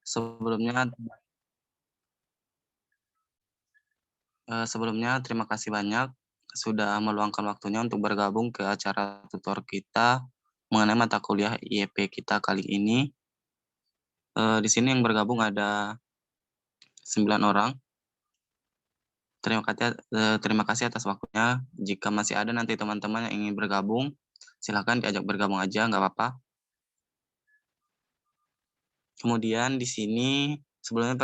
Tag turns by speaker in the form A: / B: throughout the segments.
A: Sebelumnya sebelumnya terima kasih banyak sudah meluangkan waktunya untuk bergabung ke acara tutor kita mengenai mata kuliah IEP kita kali ini. Di sini yang bergabung ada 9 orang. Terima kasih atas waktunya. Jika masih ada nanti teman-teman yang ingin bergabung, silakan diajak bergabung aja, nggak apa-apa. Kemudian di sini sebelumnya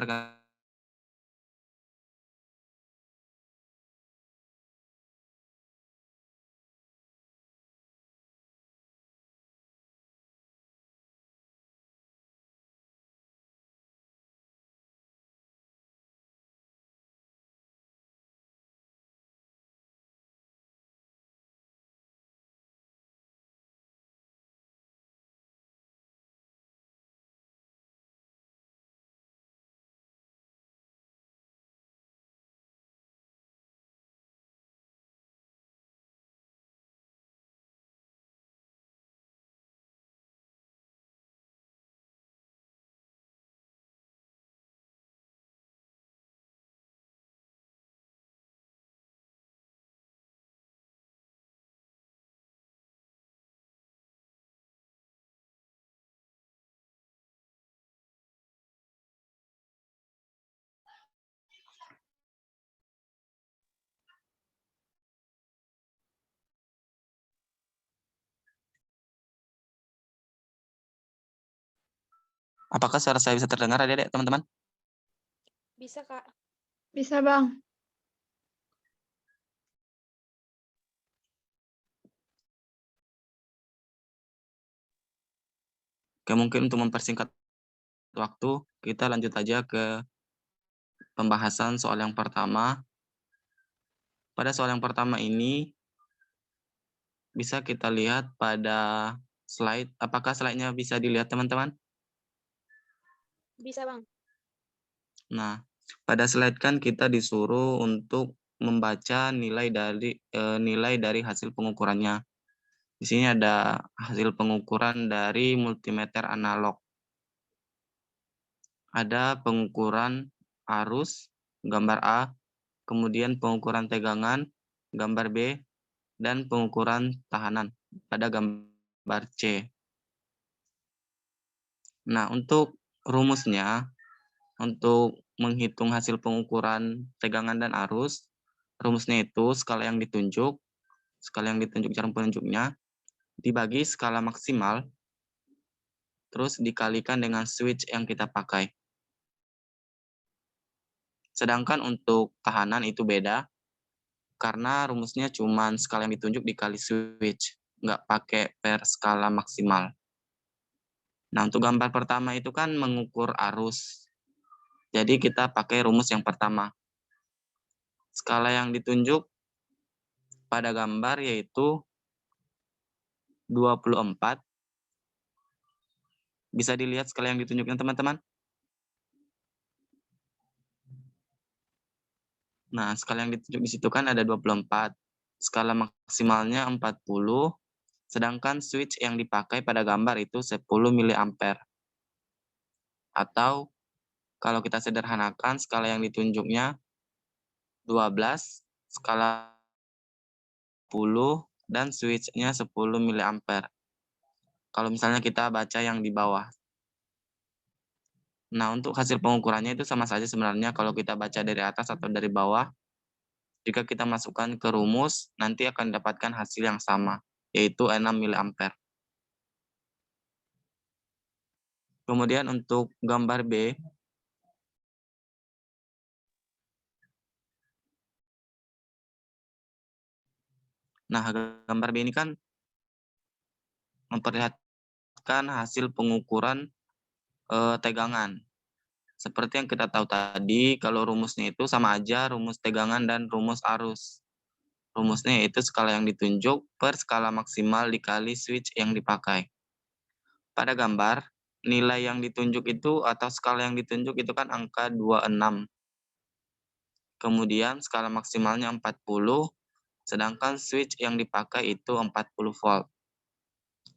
A: apakah suara saya bisa terdengar adik-adik, teman-teman?
B: Bisa, Kak.
C: Bisa, Bang.
A: Oke, mungkin untuk mempersingkat waktu, kita lanjut aja ke pembahasan soal yang pertama. Pada soal yang pertama ini, bisa kita lihat pada slide. Apakah slide-nya bisa dilihat, teman-teman?
B: Bisa, Bang.
A: Nah, pada slide kan kita disuruh untuk membaca nilai dari hasil pengukurannya. Di sini ada hasil pengukuran dari multimeter analog. Ada pengukuran arus, gambar A, kemudian pengukuran tegangan, gambar B, dan pengukuran tahanan pada gambar C. Nah, untuk rumusnya, untuk menghitung hasil pengukuran tegangan dan arus, rumusnya itu skala yang ditunjuk jarum penunjuknya, dibagi skala maksimal, terus dikalikan dengan switch yang kita pakai. Sedangkan untuk tahanan itu beda, karena rumusnya cuma skala yang ditunjuk dikali switch, nggak pakai per skala maksimal. Nah, untuk gambar pertama itu kan mengukur arus. Jadi kita pakai rumus yang pertama. Skala yang ditunjuk pada gambar yaitu 24. Bisa dilihat skala yang ditunjuknya, teman-teman? Nah, skala yang ditunjuk di situ kan ada 24. Skala maksimalnya 40, sedangkan switch yang dipakai pada gambar itu 10 mA. Atau kalau kita sederhanakan, skala yang ditunjuknya 12, skala 10, dan switch-nya 10 mA. Kalau misalnya kita baca yang di bawah. Nah, untuk hasil pengukurannya itu sama saja sebenarnya kalau kita baca dari atas atau dari bawah. Jika kita masukkan ke rumus, nanti akan dapatkan hasil yang sama, yaitu 6 mA. Kemudian untuk gambar B, nah gambar B ini kan memperlihatkan hasil pengukuran tegangan. Seperti yang kita tahu tadi, kalau rumusnya itu sama aja rumus tegangan dan rumus arus. Rumusnya yaitu skala yang ditunjuk per skala maksimal dikali switch yang dipakai. Pada gambar, nilai yang ditunjuk itu atau skala yang ditunjuk itu kan angka 26. Kemudian skala maksimalnya 40, sedangkan switch yang dipakai itu 40 volt.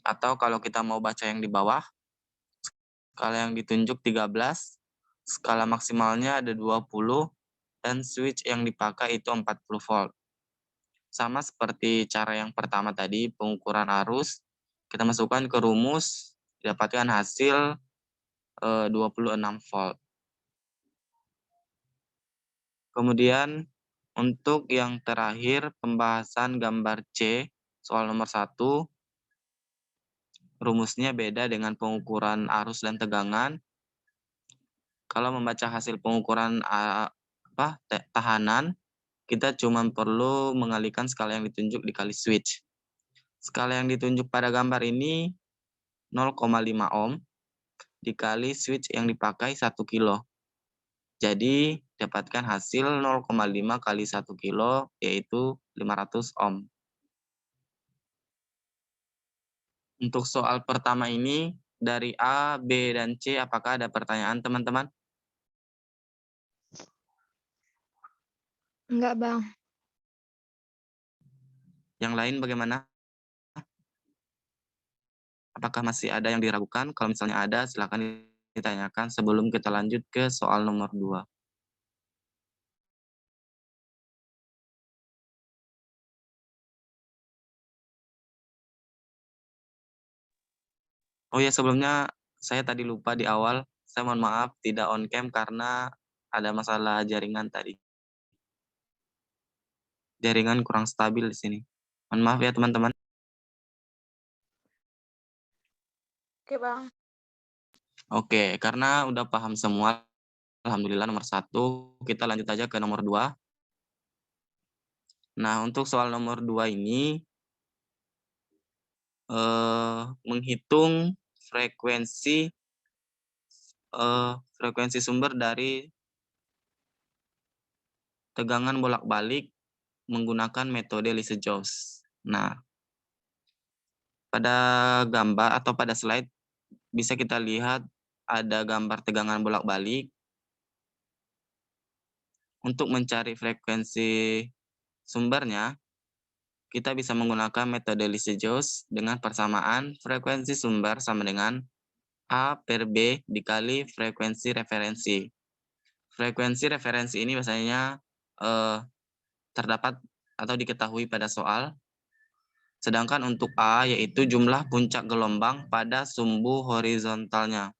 A: Atau kalau kita mau baca yang di bawah, Skala yang ditunjuk 13, skala maksimalnya ada 20, dan switch yang dipakai itu 40 volt. Sama seperti cara yang pertama tadi, pengukuran arus, kita masukkan ke rumus, dapatkan hasil 26 volt. Kemudian untuk yang terakhir, pembahasan gambar C, soal nomor 1, rumusnya beda dengan pengukuran arus dan tegangan. Kalau membaca hasil pengukuran tahanan, kita cuma perlu mengalihkan skala yang ditunjuk dikali switch. Skala yang ditunjuk pada gambar ini 0,5 ohm dikali switch yang dipakai 1 kilo. Jadi dapatkan hasil 0,5 kali 1 kilo yaitu 500 ohm. Untuk soal pertama ini dari A, B, dan C apakah ada pertanyaan teman-teman?
B: Enggak, Bang.
A: Yang lain bagaimana? Apakah masih ada yang diragukan? Kalau misalnya ada, silakan ditanyakan sebelum kita lanjut ke soal nomor 2. Oh ya, sebelumnya saya tadi lupa di awal, saya mohon maaf tidak on cam karena ada masalah jaringan tadi. Jaringan kurang stabil di sini. Mohon maaf ya teman-teman.
B: Oke, Bang.
A: Oke, karena udah paham semua, alhamdulillah nomor 1, kita lanjut aja ke nomor 2. Nah, untuk soal nomor 2 ini, menghitung frekuensi sumber dari tegangan bolak-balik menggunakan metode Lise-Jobs. Nah, pada gambar atau pada slide bisa kita lihat ada gambar tegangan bolak-balik. Untuk mencari frekuensi sumbernya, kita bisa menggunakan metode Lise-Jobs dengan persamaan frekuensi sumber sama dengan A per B dikali frekuensi referensi. Frekuensi referensi ini biasanya terdapat atau diketahui pada soal. Sedangkan untuk A yaitu jumlah puncak gelombang pada sumbu horizontalnya.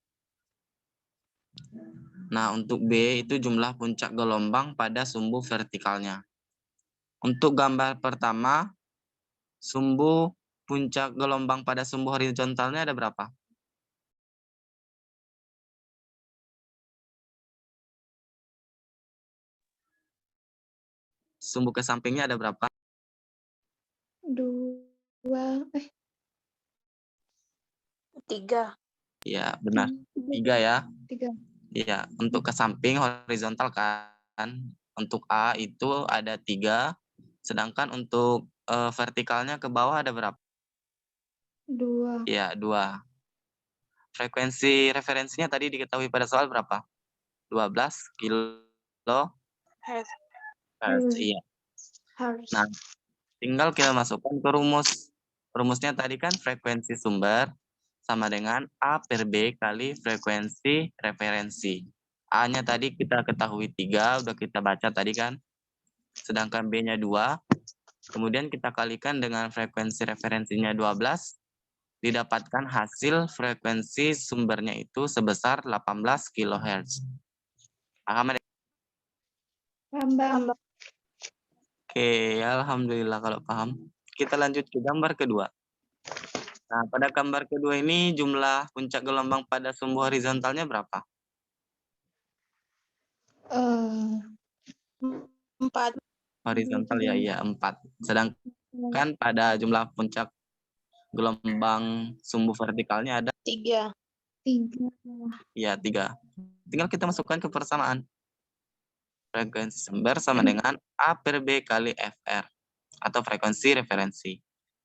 A: Nah, untuk B itu jumlah puncak gelombang pada sumbu vertikalnya. Untuk gambar pertama, sumbu puncak gelombang pada sumbu horizontalnya ada berapa? Sumbu ke sampingnya ada berapa?
B: 3.
A: Iya, benar. 3 ya.
B: 3.
A: Iya, untuk ke samping horizontal kan. Untuk A itu ada 3, sedangkan untuk vertikalnya ke bawah ada berapa?
B: 2.
A: Iya, 2. Frekuensi referensinya tadi diketahui pada soal berapa? 12 kilo
B: Hertz.
A: hertz. Iya. Nah, tinggal kita masukkan ke rumus. Rumusnya tadi kan frekuensi sumber sama dengan A per B kali frekuensi referensi. A-nya tadi kita ketahui 3, udah kita baca tadi kan. Sedangkan B-nya 2. Kemudian kita kalikan dengan frekuensi referensinya 12. Didapatkan hasil frekuensi sumbernya itu sebesar 18 kHz. Paham?
B: Bang.
A: Oke, alhamdulillah kalau paham. Kita lanjut ke gambar kedua. Nah, pada gambar kedua ini jumlah puncak gelombang pada sumbu horizontalnya berapa?
B: 4.
A: Horizontal ya, iya 4. Sedangkan pada jumlah puncak gelombang sumbu vertikalnya ada
B: 3.
A: ya 3. Tinggal kita masukkan ke persamaan. Frekuensi sumber sama dengan A per B kali FR atau frekuensi referensi.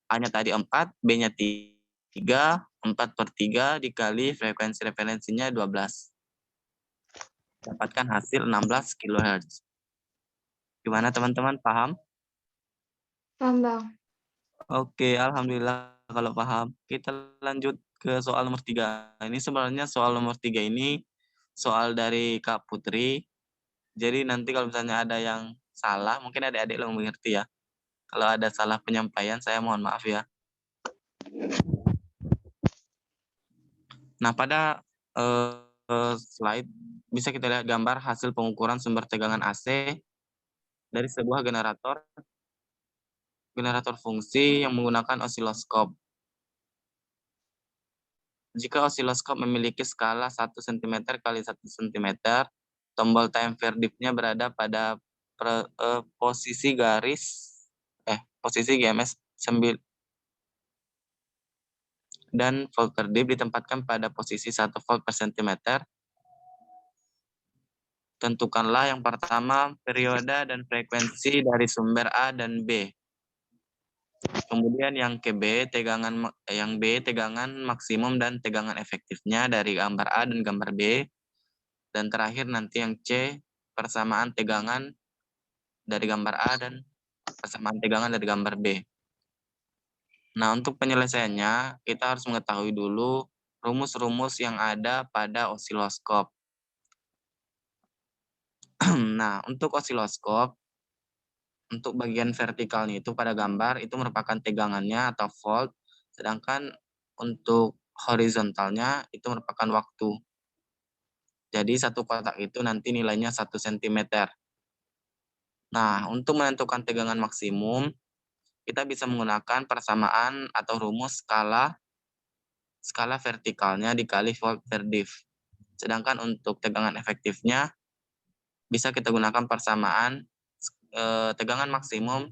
A: A-nya tadi 4, B-nya 3, 4 per 3 dikali frekuensi referensinya 12. Dapatkan hasil 16 kHz. Gimana teman-teman, paham?
B: Paham, Bang.
A: Oke, alhamdulillah kalau paham. Kita lanjut ke soal nomor 3. Ini sebenarnya soal nomor 3 ini soal dari Kak Putri. Jadi nanti kalau misalnya ada yang salah, mungkin adik-adik yang mengerti ya. Kalau ada salah penyampaian, saya mohon maaf ya. Nah, pada slide bisa kita lihat gambar hasil pengukuran sumber tegangan AC dari sebuah generator fungsi yang menggunakan osiloskop. Jika osiloskop memiliki skala 1 cm kali 1 cm, tombol time verdict-nya berada pada posisi GMS 9 dan volt per dip ditempatkan pada posisi 1 volt per cm. Tentukanlah yang pertama periode dan frekuensi dari sumber A dan B. Kemudian yang tegangan maksimum dan tegangan efektifnya dari gambar A dan gambar B. Dan terakhir nanti yang C, persamaan tegangan dari gambar A dan persamaan tegangan dari gambar B. Nah, untuk penyelesaiannya, kita harus mengetahui dulu rumus-rumus yang ada pada osiloskop. Nah, untuk osiloskop, untuk bagian vertikalnya itu pada gambar, itu merupakan tegangannya atau volt, sedangkan untuk horizontalnya itu merupakan waktu. Jadi satu kotak itu nanti nilainya 1 cm. Nah, untuk menentukan tegangan maksimum, kita bisa menggunakan persamaan atau rumus skala vertikalnya dikali volt per div. Sedangkan untuk tegangan efektifnya, bisa kita gunakan persamaan tegangan maksimum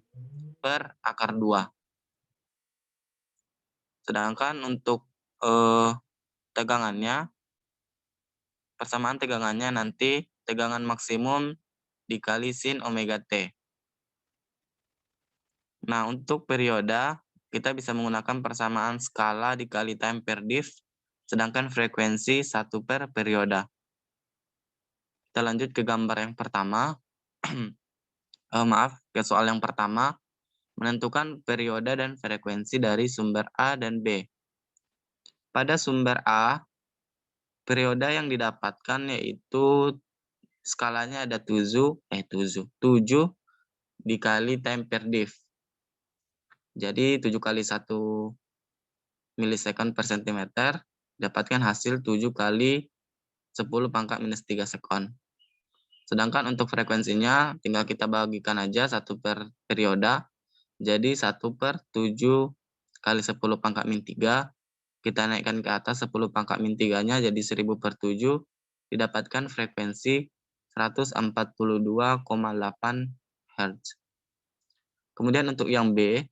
A: per akar 2. Sedangkan untuk tegangannya, persamaan tegangannya nanti tegangan maksimum dikali sin omega T. Nah, untuk periode, kita bisa menggunakan persamaan skala dikali time per div, sedangkan frekuensi 1 per periode. Kita lanjut ke gambar yang pertama. Ke soal yang pertama, menentukan periode dan frekuensi dari sumber A dan B. Pada sumber A, periode yang didapatkan yaitu skalanya ada 7 dikali time per div. Jadi 7 kali 1 milisekund per sentimeter, dapatkan hasil 7 kali 10 pangkat minus 3 sekon. Sedangkan untuk frekuensinya tinggal kita bagikan aja 1 per periode. Jadi 1 per 7 kali 10 pangkat min 3. Kita naikkan ke atas 10 pangkat min 3-nya jadi 1000 per 7. Didapatkan frekuensi 142,8 Hz. Kemudian untuk yang B,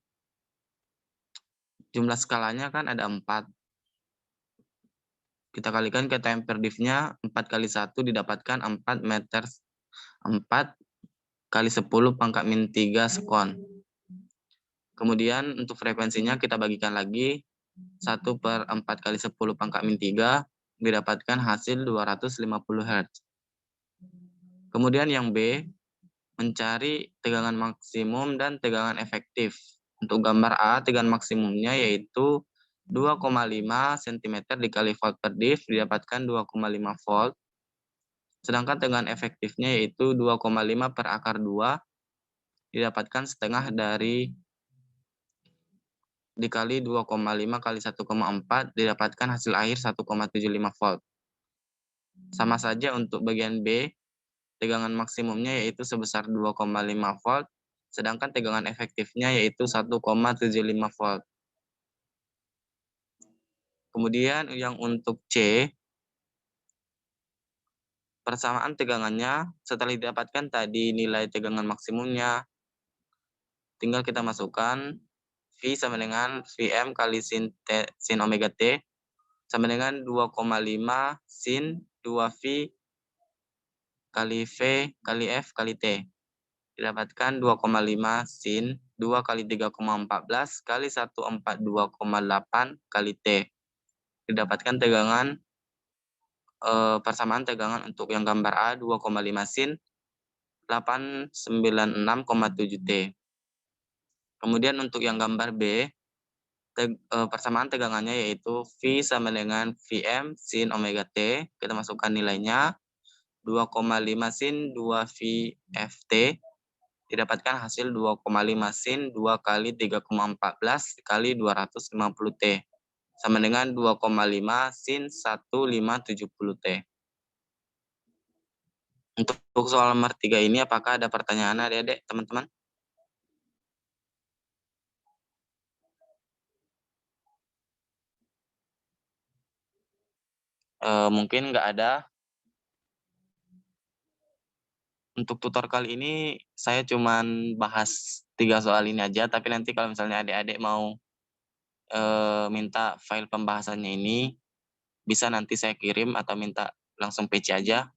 A: jumlah skalanya kan ada 4. Kita kalikan ke time per div-nya, 4 kali 1 didapatkan 4 meter 4 kali 10 pangkat min 3 sekon. Kemudian untuk frekuensinya kita bagikan lagi, 1 per 4 kali 10 pangkat min 3 didapatkan hasil 250 Hz. Kemudian yang B, mencari tegangan maksimum dan tegangan efektif. Untuk gambar A, tegangan maksimumnya yaitu 2,5 cm dikali volt per div didapatkan 2,5 volt. Sedangkan tegangan efektifnya yaitu 2,5 per akar 2 didapatkan setengah dari dikali 2,5 kali 1,4 didapatkan hasil akhir 1,75 volt. Sama saja untuk bagian B, tegangan maksimumnya yaitu sebesar 2,5 volt, sedangkan tegangan efektifnya yaitu 1,75 volt. Kemudian yang untuk C, persamaan tegangannya setelah didapatkan tadi nilai tegangan maksimumnya, tinggal kita masukkan V sama dengan Vm kali sin omega T sama dengan 2,5 sin 2V kali V kali F kali T. Didapatkan 2,5 sin 2 kali 3,14 kali 142,8 kali T. Didapatkan tegangan persamaan tegangan untuk yang gambar A 2,5 sin 896,7 T. Kemudian untuk yang gambar B, persamaan tegangannya yaitu V sama dengan Vm sin omega T. Kita masukkan nilainya 2,5 sin 2 VFT. Didapatkan hasil 2,5 sin 2 kali 3,14 kali 250 T. Sama dengan 2,5 sin 1570 T. Untuk soal nomor 3 ini apakah ada pertanyaan adik-adik, teman-teman? Mungkin nggak ada. Untuk tutor kali ini saya cuman bahas 3 soal ini aja, tapi nanti kalau misalnya adik-adik mau minta file pembahasannya ini, bisa nanti saya kirim atau minta langsung PC aja.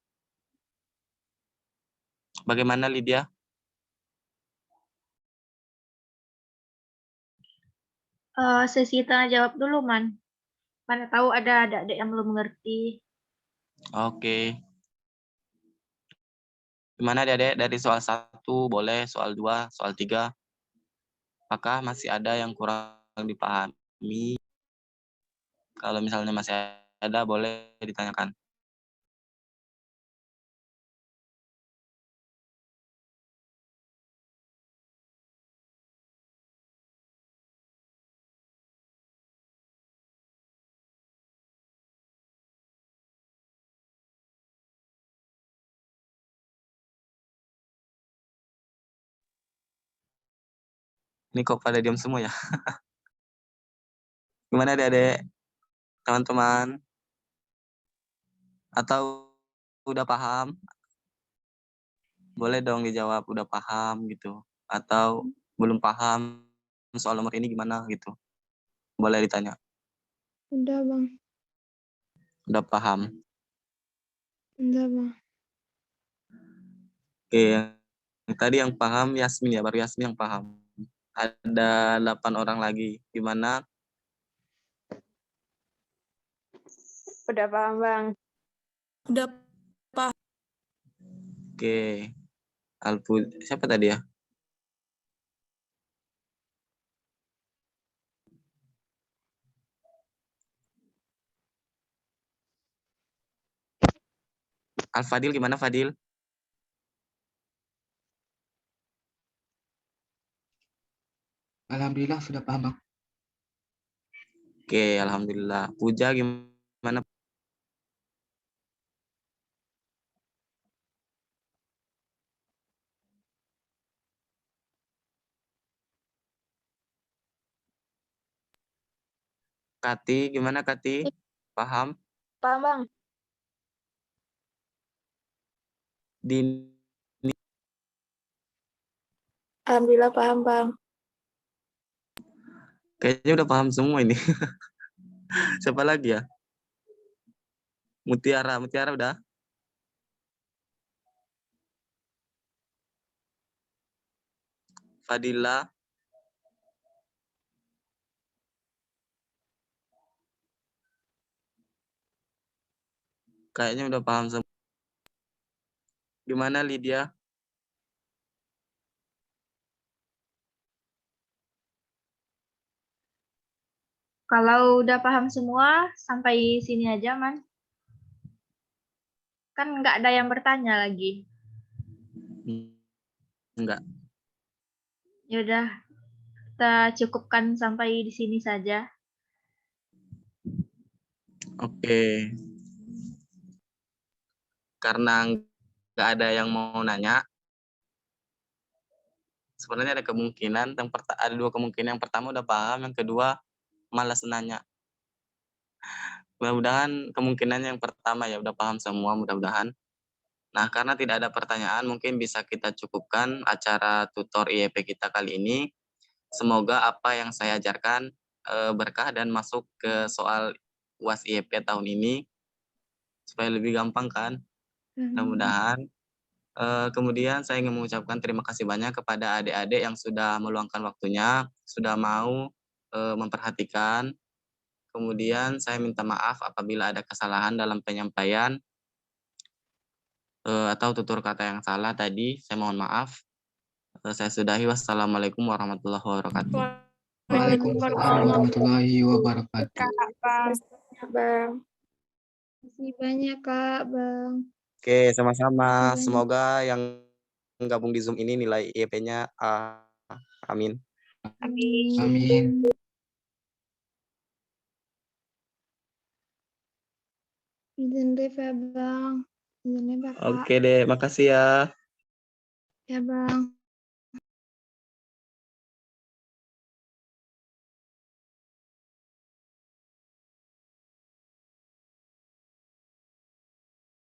A: Bagaimana Lydia?
B: Sesi tanya jawab dulu, Man. Mana tahu ada adik-adik yang belum mengerti.
A: Oke. Gimana adik-adik dari soal 1 boleh, soal 2, soal 3? Apakah masih ada yang kurang dipahami? Kalau misalnya masih ada boleh ditanyakan. Ini kok pada diam semua ya? Gimana adik-adik? Teman-teman? Atau udah paham? Boleh dong dijawab udah paham gitu. Atau belum paham soal nomor ini gimana gitu. Boleh ditanya.
B: Udah, Bang.
A: Udah paham.
B: Udah, Bang.
A: Oke, yang tadi yang paham Yasmin ya, baru Yasmin yang paham. Ada 8 orang lagi. Gimana?
B: Udah paham, Bang.
C: Udah paham.
A: Oke. Siapa tadi ya? Al-Fadil gimana Fadil?
D: Alhamdulillah sudah paham, Bang.
A: Oke, alhamdulillah. Puja gimana? Kati gimana Kati? Paham?
B: Paham, Bang.
A: Dini
B: Alhamdulillah paham, Bang.
A: kayaknya udah paham semua ini. Siapa lagi ya? Mutiara udah? Fadila, kayaknya udah paham semua. Gimana Lydia?
B: Kalau udah paham semua, sampai sini aja, Man. Kan nggak ada yang bertanya lagi.
A: Enggak.
B: Ya udah, kita cukupkan sampai di sini saja.
A: Oke. Karena nggak ada yang mau nanya, sebenarnya ada kemungkinan, ada 2 kemungkinan. Yang pertama udah paham, yang kedua malas nanya. Mudah-mudahan kemungkinannya yang pertama ya, udah paham semua mudah-mudahan. Nah, karena tidak ada pertanyaan, mungkin bisa kita cukupkan acara tutor IEP kita kali ini. Semoga apa yang saya ajarkan berkah dan masuk ke soal UAS IEP tahun ini, supaya lebih gampang kan, mudah-mudahan. Kemudian saya ingin mengucapkan terima kasih banyak kepada adik-adik yang sudah meluangkan waktunya, sudah mau memperhatikan. Kemudian saya minta maaf apabila ada kesalahan dalam penyampaian atau tutur kata yang salah tadi, saya mohon maaf. Saya sudahi. Wassalamualaikum warahmatullahi wabarakatuh.
D: Waalaikumsalam warahmatullahi wabarakatuh.
C: Kak, Bang.
B: Bang.
E: Makasih banyak Kak, Bang.
F: Oke, sama-sama.
E: Makasih banyak.
F: Semoga yang gabung di Zoom ini nilai IEP-nya A. Amin.
D: Amin.
E: Izin live ya Bang. Izin live ya Kak.
F: Oke deh, makasih ya.
E: Ya Bang.